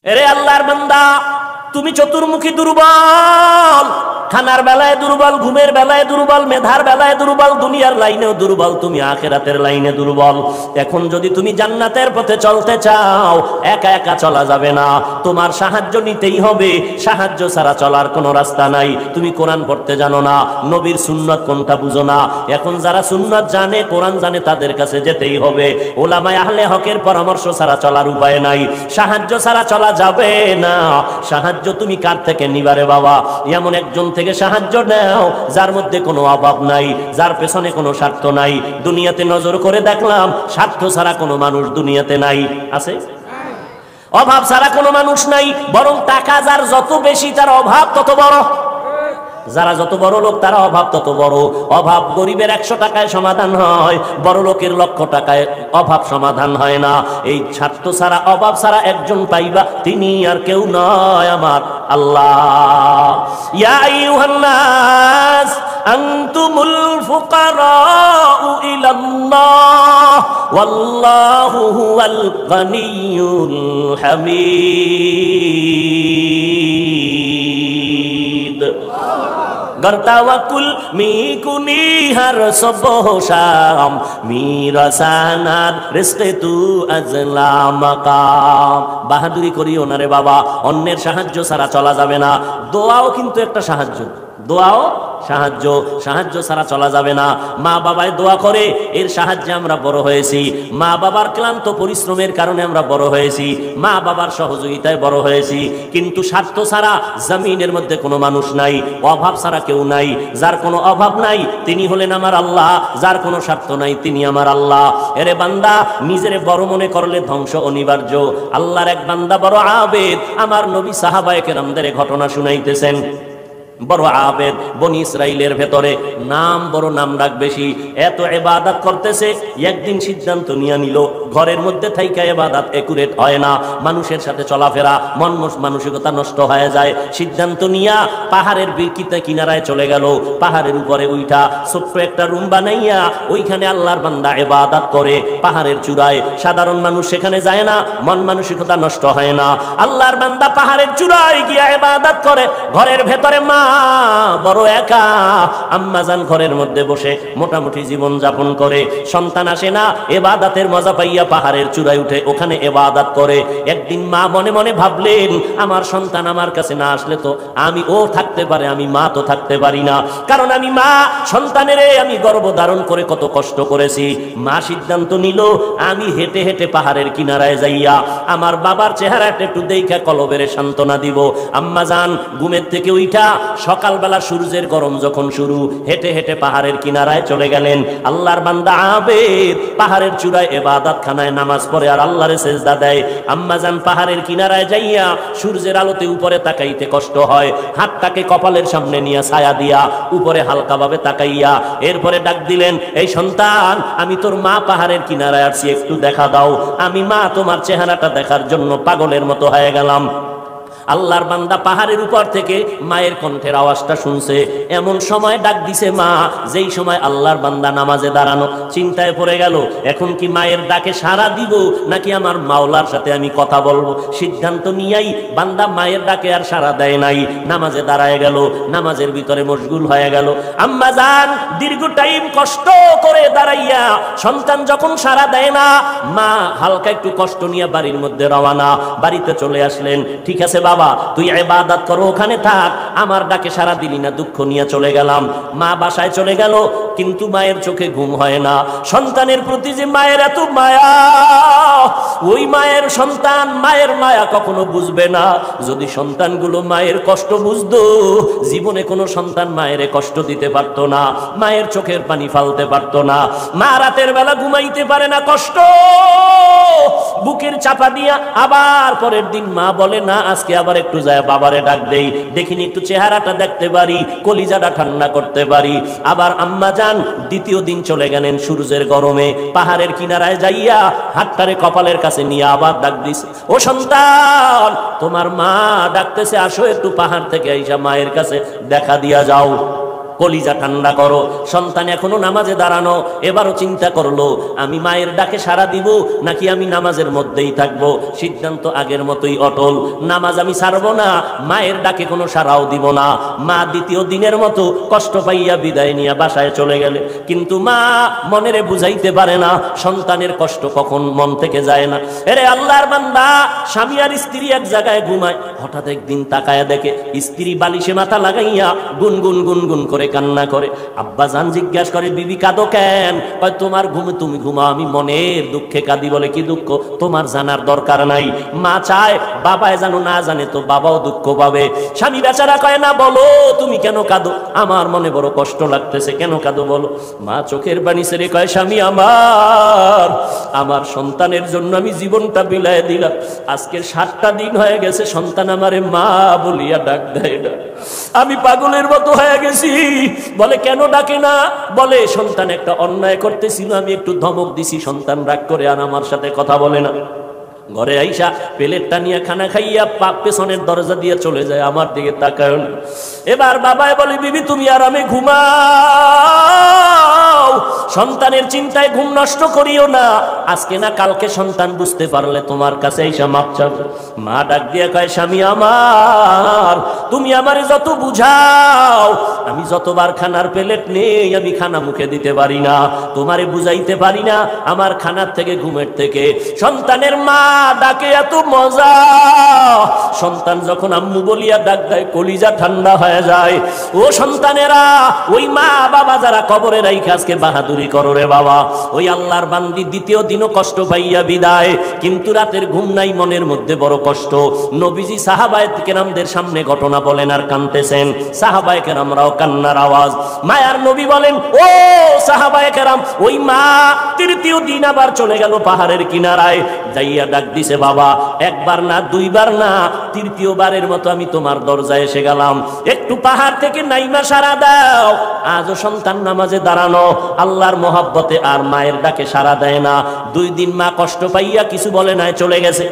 এরে আল্লাহর বান্দা, তুমি চতুর্মুখী দুর্বল, খানার বেলায় দুর্বল, ঘুমের বেলায় দুর্বল, মেধার বেলায় দুর্বল, দুনিয়ার লাইনেও দুর্বল, তুমি আখিরাতের লাইনে দুর্বল। এখন যদি তুমি জান্নাতের পথে চলতে চাও, একা একা চলা যাবে না, তোমার সাহায্য নিতেই হবে। সাহায্য ছাড়া চলার কোনো রাস্তা নাই। তুমি কোরআন পড়তে জানো না, নবীর সুন্নাত কোনটা বুঝো না। এখন যারা সুন্নাত জানে, কোরআন জানে, তাদের কাছে যেতেই হবে। ওলামায়ে আহলে হকের পরামর্শ ছাড়া চলার উপায় নাই। সাহায্য ছাড়া চলা যাবে না। সাহায্য তুমি কার থেকে নিবারে বাবা? এমন একজন থেকে সাহায্য নাও যার মধ্যে কোনো অভাব নাই, যার পেছনে কোনো স্বার্থ নাই। দুনিয়াতে নজর করে দেখলাম, স্বার্থ ছাড়া কোনো মানুষ দুনিয়াতে নাই। আছে? অভাব ছাড়া কোনো মানুষ নাই। বরং টাকা যার যত বেশি, তার অভাব তত বড়। যারা যত বড় লোক, তারা অভাব তত বড়। অভাব গরিবের 100 টাকায় সমাধান হয়, বড় লোকের 1,00,000 টাকায় অভাব সমাধান হয় না। এই স্বার্থ ছাড়া, অভাব ছাড়া একজন পাইবা, তিনি আর কেউ নয়, আমার আল্লাহ। ইয়া আইয়ুহান নাস আনতুমুল ফুকারাউ ইলাল্লাহ ওয়াল্লাহু হুয়াল গানিয়্যুল হামিদ। গর্তাওয়াকুল মিকুনি হর সবহ শাম মিরাসানার রিজকে তু আজলা মাকাম। বাহাদুরি করিও না রে বাবা, অন্যের সাহায্য ছাড়া চলা যাবে না। দোয়াও কিন্তু একটা সাহায্য, দোয়াও সাহায্য। সাহায্য ছাড়া চলা যাবে না। মা বাবায় দোয়া করে, এর সাহায্যে আমরা বড় হয়েছি। মা বাবার ক্লান্ত পরিশ্রমের কারণে আমরা বড় হয়েছি, মা বাবার সহযোগিতায় বড় হয়েছি। কিন্তু স্বার্থ ছাড়া জমিনের মধ্যে কোনো মানুষ নাই, অভাব ছাড়া কেউ নাই। যার কোনো অভাব নাই, তিনি হলেন আমার আল্লাহ। যার কোনো স্বার্থ নাই, তিনি আমার আল্লাহ। এরে বান্দা, নিজের বড় মনে করলে ধ্বংস অনিবার্য। আল্লাহর এক বান্দা বড় আবেদ, আমার নবী সাহাবায়ে কেরামদের ঘটনা শুনাইতেছেন। বড় আবেদ, বনি ইসরাইলের ভেতরে নাম বড়, নাম ডাক বেশি, এত ইবাদত করতেছে। একদিন সিদ্ধান্ত নিয়ে নিল, ঘরের মধ্যে থাইকা ইবাদত একুরেট হয় না, মানুষের সাথে চলাফেরা, মন মানসিকতা নষ্ট হয়ে যায়। সিদ্ধান্ত নিয়া পাহাড়ের বিরকিতে কিনারায় চলে গেল। পাহাড়ের উপরে উঠা ছোট্ট একটা রুম বানাইয়া ওইখানে আল্লাহর বান্দা ইবাদত করে। পাহাড়ের চূড়ায়, সাধারণ মানুষ সেখানে যায় না, মন মানসিকতা নষ্ট হয় না। আল্লাহর বান্দা পাহাড়ের চূড়ায় গিয়া ইবাদত করে। ঘরের ভেতরে মা বড় একা, আম্মাজান ঘরের মধ্যে বসে মোটামুটি জীবন যাপন করে। সন্তান আসে না, ইবাদতের মজা পাইয়া পাহাড়ের চূড়ায় উঠে ওখানে ইবাদত করে। একদিন মা মনে মনে ভাবলেন, আমার সন্তান আমার কাছে না আসলে তো আমি ও থাকতে পারে, আমি মা তো থাকতে পারি না। কারণ আমি মা, সন্তানের আমি গর্ভধারণ করে কত কষ্ট করেছি। মা সিদ্ধান্ত নিল, আমি হেঁটে হেঁটে পাহাড়ের কিনারায় যাইয়া আমার বাবার চেহারাটা একটু দেখা কলবের সান্ত্বনা দিব। আম্মাজান ঘুমের থেকে উঠা সকালবেলা সূর্যের গরম যখন শুরু, হেঁটে হেঁটে পাহাড়ের কিনারায় চলে গেলেন। আল্লাহর বান্দা আবেদ পাহাড়ের চূড়ায় ইবাদত খানায় নামাজ পড়ে আর আল্লাহরে সেজদা দেয়। আম্মাজান পাহাড়ের কিনারায় যাইয়া সূর্যের আলোতে উপরে তাকাইতে কষ্ট হয়, হাতটাকে কপালের সামনে নিয়ে ছায়া দিয়া উপরে হালকাভাবে তাকাইয়া এরপরে ডাক দিলেন, এই সন্তান, আমি তোর মা পাহাড়ের কিনারায় আসছি, একটু দেখা দাও। আমি মা তোমার চেহারাটা দেখার জন্য পাগলের মতো হয়ে গেলাম। আল্লাহর বান্দা পাহাড়ের উপর থেকে মায়ের কণ্ঠের আওয়াজটা শুনছে। এমন সময় ডাক দিছে মা, যেই সময় আল্লাহর বান্দা নামাজে দাঁড়ানো। চিন্তায় পড়ে গেল, এখন কি মায়ের ডাকে সাড়া দিব নাকি আমার মাওলার সাথে আমি কথা বলবো? সিদ্ধান্ত নিয়াই বান্দা মায়ের ডাকে আর সাড়া দেয় নাই, নামাজে দাঁড়ায় গেল, নামাজের ভিতরে মশগুল হয়ে গেল। আম্মা জান দীর্ঘ টাইম কষ্ট করে দাঁড়াইয়া সন্তান যখন সাড়া দেয় না, মা হালকা একটু কষ্ট নিয়ে বাড়ির মধ্যে রওনা। বাড়িতে চলে আসলেন। ঠিক আছে বাবা, তুই ইবাদত করো, ওখানে থাক, আমার ডাকে সারা দিলি না, দুঃখ নিয়ে চলে গেলাম। মা বাসায় চলে গেল, কিন্তু মায়ের চোখে ঘুম হয় না। সন্তানের প্রতি যে মায়ের এত মায়া, ওই মায়ের সন্তান মায়ের মায়া কখনো বুঝবে না। যদি সন্তানগুলো মায়ের কষ্ট বুঝতো, জীবনে কোনো সন্তান মায়ের কষ্ট দিতে পারতো না, মায়ের চোখের পানি ফালতে পারতো না। মা রাতের বেলা ঘুমাইতে পারে না, কষ্ট বুকের চাপা দিয়া। আবার পরের দিন মা বলে, না আজকে আবার একটু যায় বাবারে ডাক দেই, দেখিনি একটু চেহারাটা দেখতে পারি, কলিজাটা ঠান্ডা করতে পারি। আবার আম্মা যান দ্বিতীয় দিন চলে গেলেন সূর্যের গরমে, পাহাড়ের কিনারায় যাইয়া হাতটারে কপালের কাছে নিয়ে আবার ডাক দিছে, ও সন্তান, তোমার মা ডাকতেছে, আসো একটু পাহাড় থেকে আইসা মায়ের কাছে দেখা দিয়া যাও। কলিজা ঠান্ডা করো। সন্তান এখনো নামাজে দাঁড়ানো, এবারও চিন্তা করলো আমি মায়ের ডাকে সাড়া দিব নাকি আমি নামাজের মধ্যেই থাকবো। সিদ্ধান্ত আগের মতোই অটল, নামাজ আমি ছাড়বো না, মায়ের ডাকে কোনো সাড়াও দিব না। মা দ্বিতীয় দিনের মতো কষ্ট পাইয়া বিদায় নিয়ে বাসায় চলে গেলে, কিন্তু মা মনেরে বুঝাইতে পারে না সন্তানের কষ্ট কখন মন থেকে যায় না। এরে আল্লাহর বান্দা, স্বামী আর স্ত্রী এক জায়গায় ঘুমায়, হঠাৎ একদিন তাকায়া দেখে স্ত্রী বালিশে মাথা লাগাইয়া গুনগুন গুনগুন করে কান্না করে। আব্বা জান জিজ্ঞাসা করে, বিবি কাঁদো কেন? কয় তোমার ঘুমে তুমি ঘুমাও, আমি মনের দুঃখে কাঁদি। বলে কি দুঃখ? তোমার জানার দরকার নাই। মা চায় বাবায় জানো, না জানে তো বাবাও দুঃখ পাবে। স্বামী বেচারা কয় না, বলো তুমি কেন কাঁদো? আমার মনে বড় কষ্ট লাগতেছে, কেন কাঁদো বলো। মা চোখের পানি ছেড়ে কয়, স্বামী আমার সন্তানের জন্য আমি জীবনটা বিলায় দিলাম। আজকের 7টা দিন হয়ে গেছে সন্তান আমারে মা বলিয়া ডাক দেয় না, আমি পাগলের মতো হয়ে গেছি। বলে কেন ডাকে না? বলে সন্তান একটা অন্যায় করতেছিল, আমি একটু ধমক দিছি, সন্তান রাগ করে আর আমার সাথে কথা বলে না। ঘরে আইসা প্লেটটা নিয়ে খানা খাইয়া পেছনের দরজা দিয়ে চলে যায়, আমার দিকে তাকায় না। এবার বাবাই বলে, বিবি তুমি আরামে ঘুমাও, সন্তানের চিন্তায় ঘুম নষ্ট করিও না, আজকে না কালকে সন্তান বুঝতে পারলে তোমার কাছে আইসা মাপ চাবে। মা ডাক দিয়ে কয়, স্বামী আমার, তুমি আমারে যত বুঝাও, আমি যতবার খানার প্লেট নেই আমি খানা মুখে দিতে পারি না, তোমারে বুঝাইতে পারি না আমার খানার থেকে ঘুমের থেকে সন্তানের মা ডাকে এত মজা। সন্তান যখন আম্মু বলিয়া ডাক দেয় কলিজা ঠান্ডা হয়ে যায়। ও সন্তানেরা, ওই মা বাবা যারা কবরে রাইখা আজকে বাহাদুরি করো রে বাবা, ওই আল্লাহর বান্দি দ্বিতীয় দিনও কষ্ট পাইয়া বিদায়, কিন্তু রাতের ঘুম নাই, মনের মধ্যে বড় কষ্ট। নবীজি সাহাবায়ে কেরামদের সামনে ঘটনা বলেন আর কাঁদতেছেন, সাহাবায়ে কেরামরাও কান্নার আওয়াজ। মায়ার নবী বলেন, ও সাহাবায়ে কেরাম, ওই মা তৃতীয় দিন আবার চলে গেল পাহাড়ের কিনারায়, যাইয়া ডাক দিছে, বাবা একবার না দুইবার না, তৃতীয়বারের মতো আমি তোমার দরজায় এসে গেলাম, একটু পাহাড় থেকে নাইমা সাড়া দাও। আজও সন্তান নামাজে দাঁড়ানো, আল্লাহর মহাব্বতে আর মায়ের ডাকে সাড়া দেয় না। 2 দিন মা কষ্ট পাইয়া কিছু বলে নাই, চলে গেছে।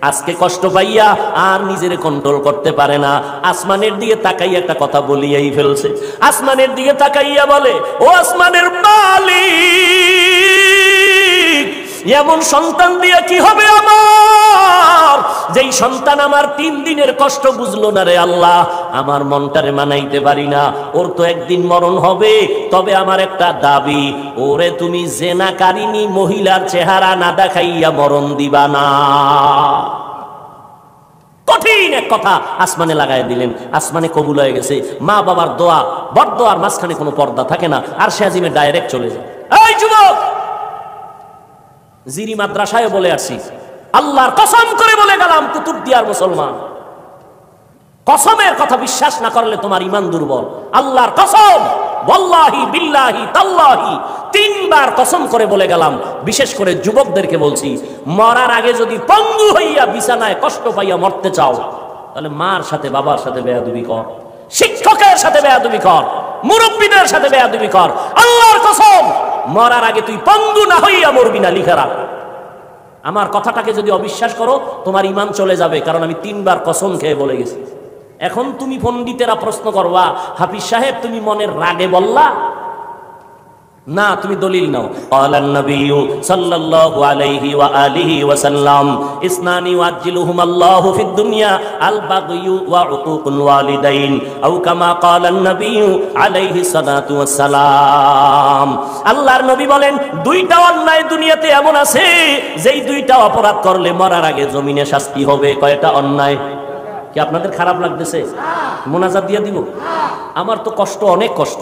আজকে কষ্ট পাইয়া আর নিজের কন্ট্রোল করতে পারে না, আসমানের দিকে তাকাইয়া একটা কথা বলিয়াই ফেলছে। আসমানের দিকে তাকাইয়া বলে, ও আসমানের মালিক, এমন সন্তান দিয়ে কি হবে আমার, যেই সন্তান আমার 3 দিনের কষ্ট বুঝলো না রে আল্লাহ, আমার মনটারে মানাইতে পারি না, ওর তো একদিন মরণ হবে, তবে আমার একটা দাবি, ওরে তুমি জেনাকারিনী মহিলার চেহারা না দেখাইয়া মরণ দিবা না। কঠিন এক কথা আসমানে লাগাই দিলেন, আসমানে কবুল হয়ে গেছে। মা বাবার দোয়া, বড় দোয়ার মাঝখানে কোনো পর্দা থাকে না, আর সে আজিমে ডাইরেক্ট চলে যায়। এই যুবক, জিরি মাদ্রাসায় বলে আসছি, আল্লাহর কসম করে বলে গেলাম, কুতুবদিয়ার মুসলমান, কসমের কথা বিশ্বাস না করলে তোমার ঈমান দুর্বল। আল্লাহর কসম, ওয়াল্লাহি বিল্লাহি তাল্লাহি, 3 বার কসম করে বলে গেলাম। বিশেষ করে যুবকদেরকে বলছি, মরার আগে যদি পঙ্গু হইয়া বিছানায় কষ্ট পাইয়া মরতে চাও, তাহলে মার সাথে বাবার সাথে বেয়াদবি কর, শিক্ষকের সাথে বেয়াদবি কর, মুরব্বীদের সাথে বেয়াদবি কর। আল্লাহর কসম, মরার আগে তুই পঙ্গু না হইয়া মরবি না, লিখে রাখ। আমার কথাটাকে যদি অবিশ্বাস করো, তোমার ঈমান চলে যাবে, কারণ আমি 3 বার কসম খেয়ে বলে গেছি। এখন তুমি পণ্ডিতেরা প্রশ্ন করবা, হাফিজ সাহেব তুমি মনের রাগে বললা না, তুমি দলিল নাও। ক্বালান নবিয়্যু সাল্লাল্লাহু আলাইহি ওয়া আলিহি ওয়া সাল্লাম, ইসনানি ওয়াজিলুহুম আল্লাহু ফিদ দুনিয়া আল বাগয়ু ওয়া উকুকুল ওয়ালিদাইন, আও কামা ক্বালান নবিয়্যু আলাইহি সালাতু ওয়াস সালাম। আল্লাহর নবী বলেন, 2টা অন্যায় দুনিয়াতে এমন আছে, যেই 2টা অপরাধ করলে মরার আগে জমিনে শাস্তি হবে। কয়টা অন্যায়? কি আপনাদের খারাপ লাগতেছে? মোনাজাত দিয়ে দিব? আমার তো কষ্ট, অনেক কষ্ট,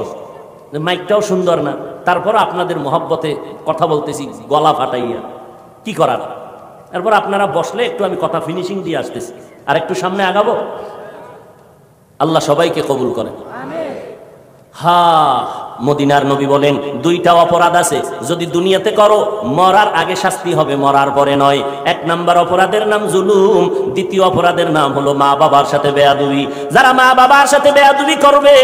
মাইকটাও সুন্দর না, তারপর আপনাদের মহব্বতে কথা বলতেছি গলা ফাটাইয়া, কি করার। তারপর আপনারা বসলে একটু আমি কথা ফিনিশিং দিয়ে আসতেছি, আর একটু সামনে আগাবো। আল্লাহ সবাইকে কবুল করেন। হ্যাঁ, মদিনার নবী বলেন দুইটা অপরাধ আছে, যদি দুনিয়াতে করো মরার আগে শাস্তি হবে, মরার পরে নয়। এক নাম্বার অপরাধের নাম জুলুম, দ্বিতীয় অপরাধের নাম হলো মা বাবার সাথে বেয়াদবি। যারা মা বাবার সাথে বেয়াদবি করবে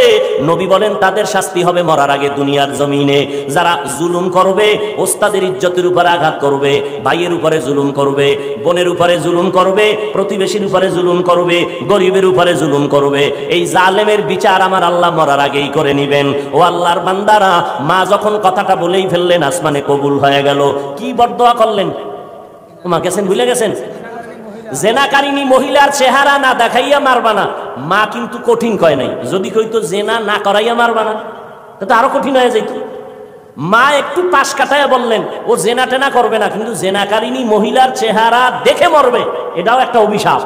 নবী বলেন তাদের শাস্তি হবে মরার আগে দুনিয়ার জমিনে। যারা জুলুম করবে, ওস্তাদের ইজ্জতের উপরে আঘাত করবে, ভাইয়ের উপরে জুলুম করবে, বোনের উপরে জুলুম করবে, প্রতিবেশীর উপরে জুলুম করবে, গরিবের উপরে জুলুম করবে, এই জালেমের বিচার আমার আল্লাহ মরার আগেই করে নিবেন। ও আল্লাহর বান্দারা, মা যখন কথাটা বলেই ফেললেন আসমানে কবুল হয়ে গেল। কি বরদোয়া করলেন? মা গেছেন, ভুলে গেছেন? জেনাকারিনী মহিলার চেহারা না দেখাইয়া মারবা না, মা কিন্তু কঠিন কয় নাই। যদি কইতো জেনা না করাইয়া মারবা না, তো আরো কঠিন হয়ে যাইত। মা একটু পাশ কাটাইয়া বললেন ও জেনা টেনা করবে না, কিন্তু জেনাকারিনী মহিলার চেহারা দেখে মরবে, এটাও একটা অভিশাপ।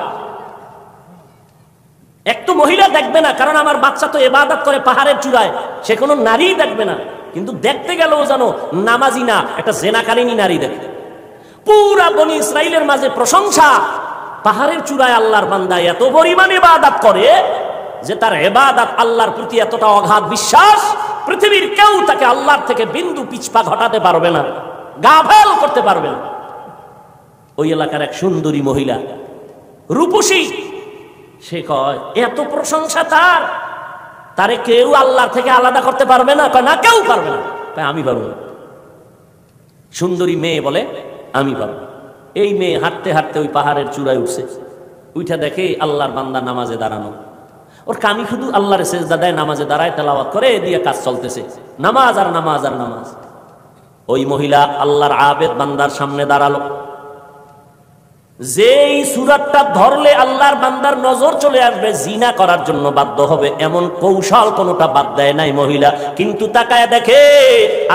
একটু মহিলা দেখবে না, কারণ আমার বাচ্চা তো ইবাদত করে পাহাড়ের চূড়ায়, সে কোনো নারী দেখবে না, কিন্তু দেখতে গেলেও জানো নামাজি না, একটা জেনাকারিনী নারী দেখবে। পুরা বনি ইসরাইলের মাঝে প্রশংসা, পাহাড়ের চূড়ায় আল্লাহর বান্দা এত পরিমাণ ইবাদত করে যে তার ইবাদত আল্লাহর প্রতি এতটা অগাধ বিশ্বাস, পৃথিবীর কেউ তাকে আল্লাহর থেকে বিন্দু পিছপা ঘটাতে পারবে না, গাফেল করতে পারবে না। ওই এলাকার এক সুন্দরী মহিলা, রূপসী, সে কয় এত প্রশংসা তারে কেউ আল্লাহর থেকে আলাদা করতে পারবে না। কয় না, কেউ পারবে না। কয় আমি পারবো না। সুন্দরী মেয়ে বলে আমি পারবো। এই মেয়ে হাঁটতে হাঁটতে ওই পাহাড়ের চূড়ায় উঠছে, উঠা দেখে আল্লাহর বান্দা নামাজে দাঁড়ানো। ওর কামি শুধু আল্লাহর সেজদা দেয়, নামাজে দাঁড়ায়, তেলাওয়াত করে, দিয়ে কাজ চলতেছে, নামাজ আর নামাজ আর নামাজ। ওই মহিলা আল্লাহর আবেদ বান্দার সামনে দাঁড়ালো। যেই সূরাতটা ধরলে আল্লাহর বান্দার নজর চলে আসবে, জিনা করার জন্য বাধ্য হবে, এমন কৌশল কোনটা বাদ দেয় নাই মহিলা। কিন্তু তাকায় দেখে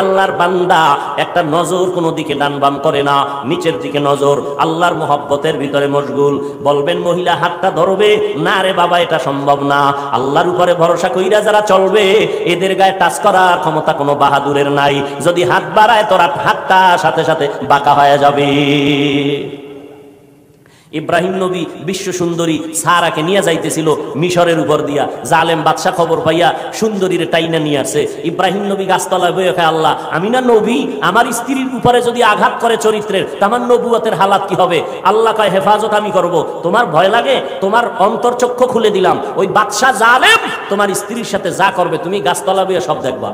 আল্লাহর বান্দা একটা নজর কোনো দিকে ডান বাম করে না, নিচের দিকে নজর, আল্লাহর মোহাব্বতের ভিতরে মশগুল। বলবেন মহিলা হাতটা ধরবে? না রে বাবা, এটা সম্ভব না। আল্লাহর উপরে ভরসা কইরা যারা চলবে, এদের গায়ে টাচ করার ক্ষমতা কোনো বাহাদুরের নাই। যদি হাত বাড়ায় তোর হাতটা সাথে সাথে বাঁকা হয়ে যাবে। ইব্রাহিম নবী বিশ্ব সুন্দরী সারাকে নিয়ে যাইতেছিল মিশরের উপর দিয়া, জালেম বাদশা খবর পাইয়া সুন্দরীর টাইনা নিয়ে আসে। ইব্রাহিম নবী গাছতলায় বয়ে খায়, আল্লাহ আমি না নবী, আমার স্ত্রীর উপরে যদি আঘাত করে চরিত্রের, তামার নবুয়তের হালাত কি হবে? আল্লাহ কয় হেফাজত আমি করব। তোমার ভয় লাগে? তোমার অন্তর্চক্ষু খুলে দিলাম, ওই বাদশা জালেম তোমার স্ত্রীর সাথে যা করবে তুমি গাছতলা বয়ে সব দেখবা।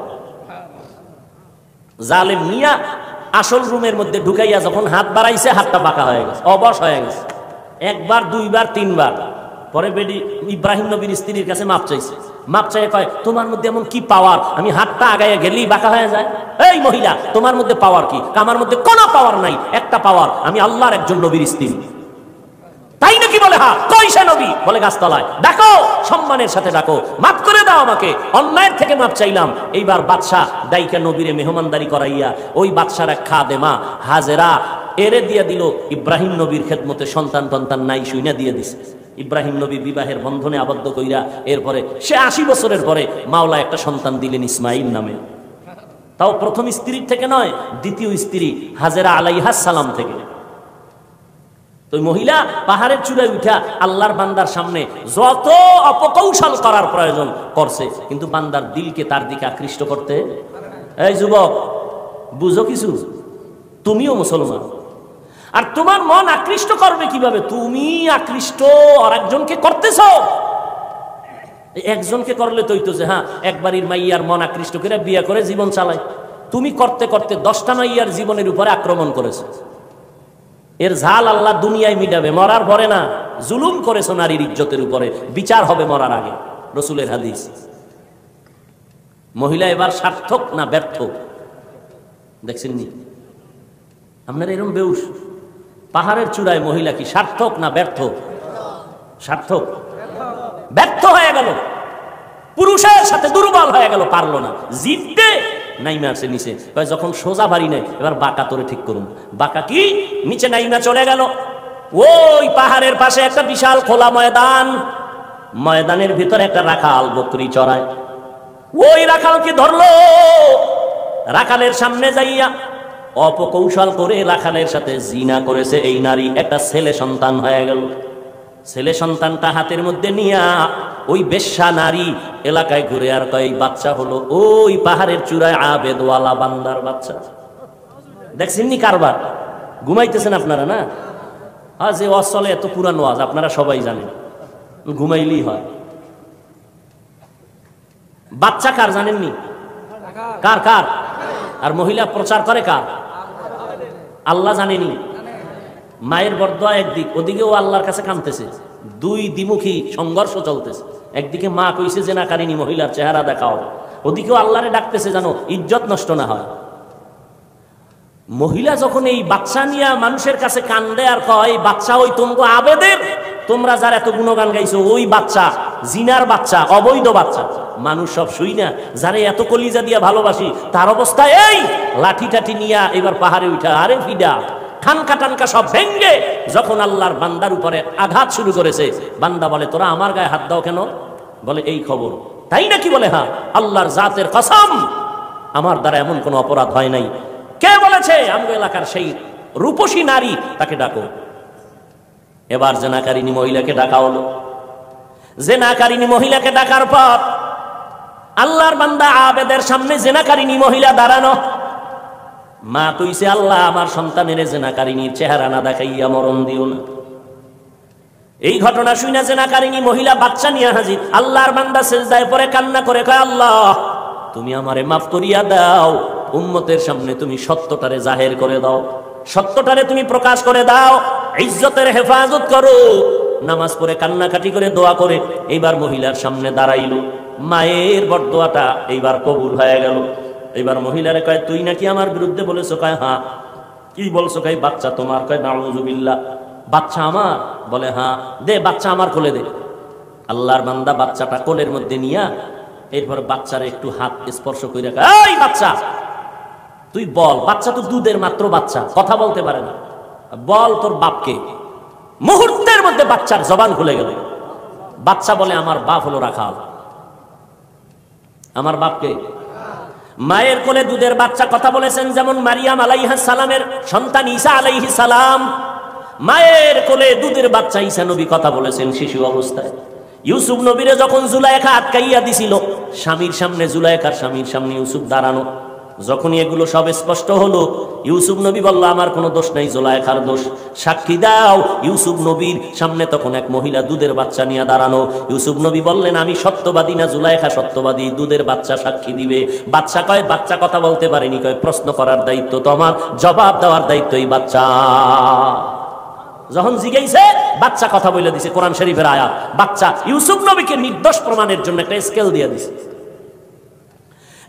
জালেম মিয়া আসল রুমের মধ্যে ঢুকাইয়া যখন হাত বাড়াইছে, হাতটা বাঁকা হয়ে গেছে, অবশ হয়ে গেছে। একবার, দুইবার, তিনবার পরে বেডি ইব্রাহিম নবীর স্ত্রীর কাছে মাপ চাইছে। মাপ চাই কয় তোমার মধ্যে এমন কি পাওয়ার, আমি হাতটা আগাইয়া গেলেই বাঁকা হয়ে যায়? এই মহিলা, তোমার মধ্যে পাওয়ার কি? আমার মধ্যে কোনো পাওয়ার নাই, একটা পাওয়ার, আমি আল্লাহর একজন নবীর স্ত্রী। তাই নাকি? বলে হ্যাঁ। কই সে নবী? বলে গাছতলায়। ডাকো, সম্মানের সাথে ডাকো, মাফ করে দাও আমাকে, অন্যায়ের থেকে মাপ চাইলাম। এইবার বাদশাহ দাইকা নবীরে মেহমানদারি করাইয়া ওই বাদশার এক খাদেমা হাজেরা এরে দিয়া দিল ইব্রাহিম নবীর খেদমতে। সন্তান টন্তান নাই, শুইনা দিয়ে দিছে। ইব্রাহিম নবী বিবাহের বন্ধনে আবদ্ধ কইরা এরপরে সে 80 বছরের পরে মাওলা একটা সন্তান দিলেন ইসমাইল নামে। তাও প্রথম স্ত্রীর থেকে নয়, দ্বিতীয় স্ত্রী হাজেরা আলাইহাস সালাম থেকে। তো মহিলা পাহাড়ের চূড়ায় উঠা আল্লাহর বান্দার সামনে যত অপকৌশল করার প্রয়োজন করছে, কিন্তু বান্দার দিলকে তার দিকে আকৃষ্ট করতে। এই যুবক, বুঝো কিছু, তুমিও মুসলমান, আর তোমার মন আকৃষ্ট করবে কিভাবে? তুমি আকৃষ্ট আর একজনকে করতেছ। একজনকে করলে তো হইতো যে হ্যাঁ একবারের মাইয়ার মন আকৃষ্ট করে বিয়ে করে জীবন চালায়। তুমি করতে করতে 10টা মাইয়ার জীবনের উপরে আক্রমণ করেছো। এর ঝাল আল্লাহ দুনিয়ায় মিটাবে, মরার পরে না। জুলুম করেছো নারীর ইজ্জতের উপরে, বিচার হবে মরার আগে, রসুলের হাদিস। মহিলা এবার সার্থক না ব্যর্থ? দেখছেন নি আপনারা এরকম বেউস? পাহাড়ের চূড়ায় মহিলা কি সার্থক না ব্যর্থ? সার্থক। ব্যর্থ হয়ে গেল, পুরুষের সাথে দুর্বল হয়ে গেল, পারলো না জিততে। নাইমা আছে নিচে, যখন সোজা বাড়ি নেই, এবার বাঁকা তোরে ঠিক করুন। বাঁকা কি? নিচে নাইমা চলে গেল। ওই পাহাড়ের পাশে একটা বিশাল খোলা ময়দান, ময়দানের ভিতরে একটা রাখাল বকরি চড়ায়। ওই রাখালকে ধরলো, রাখালের সামনে যাইয়া অপকৌশল করে রাখালের সাথে জিনা করেছে এই নারী। একটা ছেলে সন্তান হয়ে গেল। ছেলে সন্তানটা হাতের মধ্যে নিয়া ওই বেশ্যা নারী এলাকায় ঘুরে আর কয় বাচ্চা হলো ওই পাহাড়ের চূড়ায় আবেদওয়ালা বান্দার বাচ্চা। দেখছেন নি কারবার? ঘুমাইতেছেন আপনারা না? আজ এই ওয়াজ চলে, এত পুরানো ওয়াজ, আপনারা সবাই জানেন, ঘুমাইলেই হয়। বাচ্চা কার জানেননি? কার কার? আর মহিলা প্রচার করে কার? আল্লাহ জানেনি? মায়ের বরদোয়া একদিক, ওদিকেও আল্লাহর কাছে কাঁদতেছে, দুই দ্বিমুখী সংঘর্ষ চলতেছে। একদিকে মা কইছে যে না কারিনী মহিলার চেহারা দেখাও, ওদিকেও আল্লাহরে ডাকতেছে যেন ইজ্জত নষ্ট না হয়। মহিলা যখন এই বাচ্চা নিয়ে মানুষের কাছে কান্দে আর কয় বাচ্চা ওই তোমরা আবেদের, তোমরা যার এত গুণগান গাইছো ওই বাচ্চা, জিনার বাচ্চা, অবৈধ বাচ্চা। মানুষ সব শুই না, যারে এত কলিজা দিয়া ভালোবাসি তার অবস্থা এই, লাঠি টাঠি নিয়া এবার পাহাড়ে উঠা, আরে ফিডা খানকা টানকা সব ভেঙ্গে যখন আল্লাহর বান্দার উপরে আঘাত শুরু করেছে, বান্দা বলে তোরা আমার গায়ে হাত দাও কেন? বলে এই খবর। তাই নাকি? বলে হ্যাঁ, আল্লাহর জাতের কসম আমার দ্বারা এমন কোন অপরাধ হয় নাই। কে বলেছে? আমগো এলাকার সেই রূপসী নারী, তাকে ডাকো। এবার জেনাকারিনী মহিলাকে ডাকা হলো। জেনাকারিনী মহিলাকে ডাকার পর আল্লাহর বান্দা আবেদের সামনে জেনাকারিনী মহিলা দাঁড়ানো। মা কইছে আল্লাহ আমার সন্তানের জেনাকারিনীর চেহারা না দেখাইয়া মরণ দিও না। এই ঘটনা শুনে জেনাকারিনী মহিলা বাচ্চা নিয়ে হাজির। আল্লাহর বান্দা সিজদায় পড়ে কান্না করে কয় আল্লাহ তুমি আমারে মাফ করিয়া দাও, উম্মতের সামনে তুমি সত্যটারে জাহের করে দাও, সত্যটারে তুমি প্রকাশ করে দাও, ইজ্জতের হেফাজত করো। নামাজ পড়ে কান্নাকাটি করে দোয়া করে এইবার মহিলার সামনে দাঁড়াইল। মায়ের বরদোয়াটা এইবার কবুল হয়ে গেল। এইবার মহিলারে কয় তুই নাকি আমার বিরুদ্ধে বলেছো? কয় হ্যাঁ। কি বলছো? কয় বাচ্চা তোমার। কয় নাউযুবিল্লাহ, বাচ্চা আমার? বলে হ্যাঁ। দে বাচ্চা আমার কোলে দে। আল্লাহর বান্দা বাচ্চাটা কোলের মধ্যে নিয়া এরপর বাচ্চারে একটু হাত স্পর্শ করে কয় এই বাচ্চা তুই বল, বাচ্চা তো দুধের মাত্র বাচ্চা, কথা বলতে পারে না, বল তোর বাপকে। মুহূর্তের মধ্যে বাচ্চার জবান খুলে গেল। বাচ্চা বলে আমার বাপ হলো রাখাল। আমার বাপকে? মায়ের কোলে দুধের বাচ্চা কথা বলেছেন যেমন মারিয়াম আলাইহিস সালামের সন্তান ঈসা আলাইহিস সালাম। মায়ের কোলে দুধের বাচ্চা ঈসা নবী কথা বলেছেন শিশু অবস্থায়। ইউসুফ নবীরে যখন জুলাইখা আটকাইয়া দিছিল, স্বামীর সামনে জুলাইখার স্বামীর সামনে ইউসুফ দাঁড়ানো। যখনই এগুলো সব স্পষ্ট হলো, ইউসুফ নবী বলল আমার কোনো দোষ নাই, জুলাইখার দোষ, সাক্ষী দাও। ইউসুফ নবীর সামনে তখন এক মহিলা দুধের বাচ্চা নিয়ে দাঁড়ানো। ইউসুফ নবী বললেন আমি সত্যবাদী না জুলাইখা সত্যবাদী? দুধের বাচ্চা সাক্ষী দিবে। বাচ্চা কয় বাচ্চা কথা বলতে পারেনি। কয় প্রশ্ন করার দায়িত্ব তো আমার, জবাব দেওয়ার দায়িত্ব এই বাচ্চা। যখন জিজ্ঞাসা বাচ্চা কথা বলে দিছে, কোরআন শরীফের আয়াত। বাচ্চা ইউসুফ নবীকে নির্দোষ প্রমাণের জন্য একটা স্কেল দিয়ে দিছে।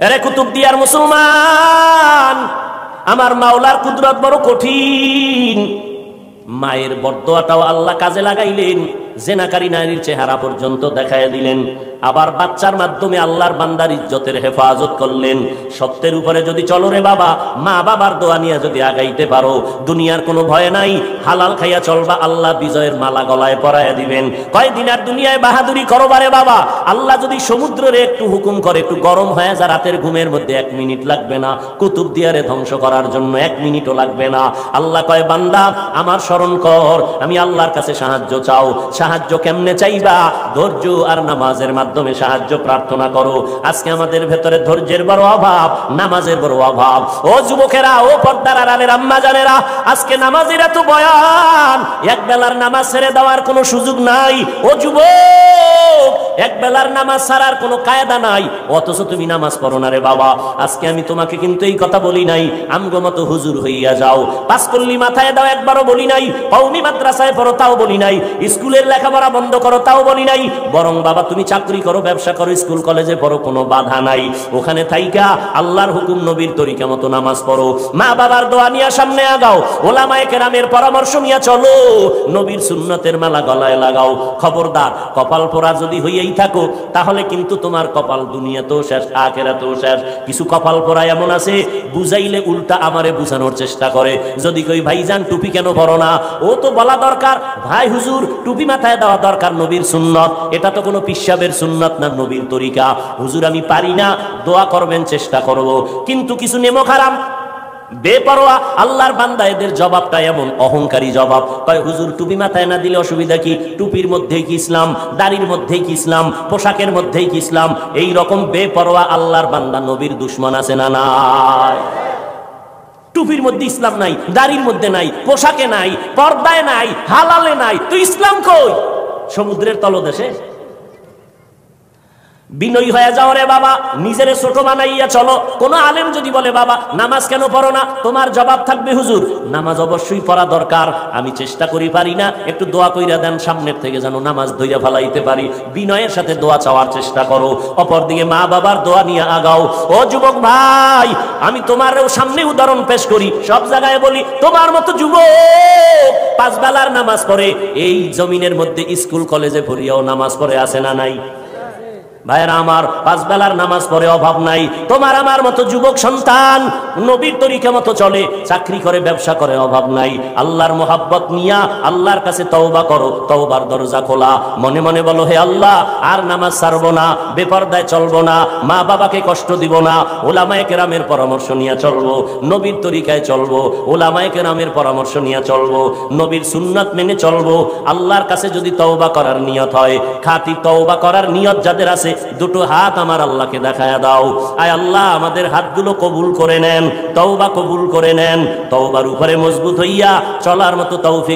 এরে কুতুবদিয়ার মুসলমান, আমার মাওলার কুদরত বড় কঠিন। মায়ের বরদোয়াটাও আল্লাহ কাজে লাগাইলেন, জেনাকারী নারীর চেহারা পর্যন্ত দেখায় দিলেন। আবার বাচ্চার মাধ্যমে আল্লাহর বান্দার ইজ্জতের হেফাজত করলেন। সত্যের উপরে যদি চলো রে বাবা, মা বাবার দোয়া নিয়ে যদি আগাইতে পারো, দুনিয়ার কোনো ভয় নাই, হালাল খাইয়া চলবা, আল্লাহ বিজয়ের মালা গলায় পরাইয়া দিবেন। কয়দিন আর দুনিয়ায় বাহাদুরি করো বারে বাবা, আল্লাহ যদি সমুদ্রে একটু হুকুম করে একটু গরম হয়ে যা, রাতের ঘুমের মধ্যে 1 মিনিট লাগবে না, কুতুবদিয়ারে ধ্বংস করার জন্য 1 মিনিটও লাগবে না। আল্লাহ কয় বান্দা আমার স্মরণ কর, আমি আল্লাহর কাছে সাহায্য চাও। সাহায্য কেমনে চাইবা? ধৈর্য আর নামাজের মাধ্যমে সাহায্য প্রার্থনা করো। আজকে আমাদের ভেতরে ধৈর্যের বড় অভাব, নামাজের বড় অভাব। ও যুবকেরা, ও পর্দার আড়ালের আম্মা জানেরা, আজকে নামাজের এত বয়ান, এক বেলার নামাজ ছেড়ে দেওয়ার কোনো সুযোগ নাই। ও যুবক, এক বেলার নামাজ ছাড়ার কোনো কায়দা নাই, অথচ তুমি নামাজ পড়ো না রে বাবা। আজকে আমি তোমাকে কিন্তু এই কথা বলি নাই আমগো মতো হুজুর হইয়া যাও, পাঁচকল্লি মাথায় দাও একবারও বলি নাই, কওমি মাদ্রাসায় পড়ো তাও বলি নাই, স্কুলের লেখাপড়া বন্ধ করো তাও বলি নাই। বরং বাবা তুমি চাকরি করো, ব্যবসা করো, স্কুল কলেজে পড়ো, কোনো বাধা নাই। ওখানে থাইকা আল্লাহর হুকুম নবীর তরিকা মতো নামাজ পড়ো, মা বাবার দোয়া নিয়ে সামনে আগাও, ওলামায়ে কেরামের পরামর্শ নিয়ে চলো, নবীর সুন্নতের মালা গলায় লাগাও। খবরদার, কপাল পোড়া যদি হইয়াই থাকো তাহলে কিন্তু তোমার কপাল দুনিয়াতেও শেষ, আখিরাতেও শেষ। কিছু কপাল পোড়া এমন আছে বুঝাইলে উল্টা আমারে বুঝানোর চেষ্টা করে। যদি কই ভাইজান টুপি কেন পরো না, ও তো বলা দরকার ভাই হুজুর টুপি মাথায় দেওয়া দরকার, নবীর সুন্নত, এটা তো কোনো পিশাবের সুন্নত না, নবীর তরিকা। হুজুর আমি পারি না, দোয়া করবেন, চেষ্টা করব, কিন্তু কিছু নেমক হারাম বেপরোয়া আল্লাহর বান্দা এদের জবাবটা এমন অহংকারী জবাব। কয় হুজুর টুপি মাথায় না দিলে অসুবিধা কি? টুপির মধ্যেই কি ইসলাম? দাড়ির মধ্যেই কি ইসলাম? পোশাকের মধ্যেই কি ইসলাম? এই রকম বেপরোয়া আল্লাহর বান্দা নবীর দুশমন আছে না নাই? টুপির মধ্যে ইসলাম নাই, দাড়ির মধ্যে নাই, পোশাকে নাই, পর্দায় নাই, হালালে নাই, তো ইসলাম কই? সমুদ্রের তলদেশে। বিনয়ী হয়ে যাও রে বাবা, নিজেরে ছোট বানাইয়া চলো। কোন আলেম যদি বলে বাবা নামাজ কেন পড়ো না, তোমার জবাব থাকবে হুজুর নামাজ অবশ্যই পড়া দরকার, আমি চেষ্টা করি পারি না, একটু দোয়া কইরা দেন সামনের থেকে যেন নামাজ ধইরা ফেলাইতে পারি। বিনয়ের সাথে দোয়া চাওয়ার চেষ্টা করো। অপরদিকে মা বাবার দোয়া নিয়ে আগাও। ও যুবক ভাই, আমি তোমারও সামনে উদাহরণ পেশ করি, সব জায়গায় বলি, তোমার মতো যুবক 5 বেলার নামাজ পড়ে, এই জমিনের মধ্যে স্কুল কলেজে পড়িয়াও নামাজ পড়ে আছে না নাই? ভাইরা আমার, 5 বেলার নামাজ পড়ে অভাব নাই। তোমার আমার মতো যুবক সন্তান নবীর তরিকা মতো চলে, চাকরি করে, ব্যবসা করে, অভাব নাই। আল্লাহর মোহাব্বত নিয়া আল্লাহর কাছে তওবা করো, তওবার দরজা খোলা। মনে মনে বলো, হে আল্লাহ, আর নামাজ ছাড়বো না, বেপরদায় চলবো না, মা বাবাকে কষ্ট দিব না, ওলামায়ে কেরামের পরামর্শ নিয়ে চলবো, নবীর তরিকায় চলবো, ওলামায়ে কেরামের পরামর্শ নিয়ে চলবো, নবীর সুন্নাত মেনে চলবো। আল্লাহর কাছে যদি তওবা করার নিয়ত হয়, খাঁটি তওবা করার নিয়ত যাদের আছে, দুটো হাত আমার আল্লাহকে দেখায়া দাও। আয় আল্লাহ, আমাদের হাতগুলো কবুল করে নেন, তওবা কবুল করে নেন, তওবার উপরে মজবুত হইয়া চলার মতো তৌফিক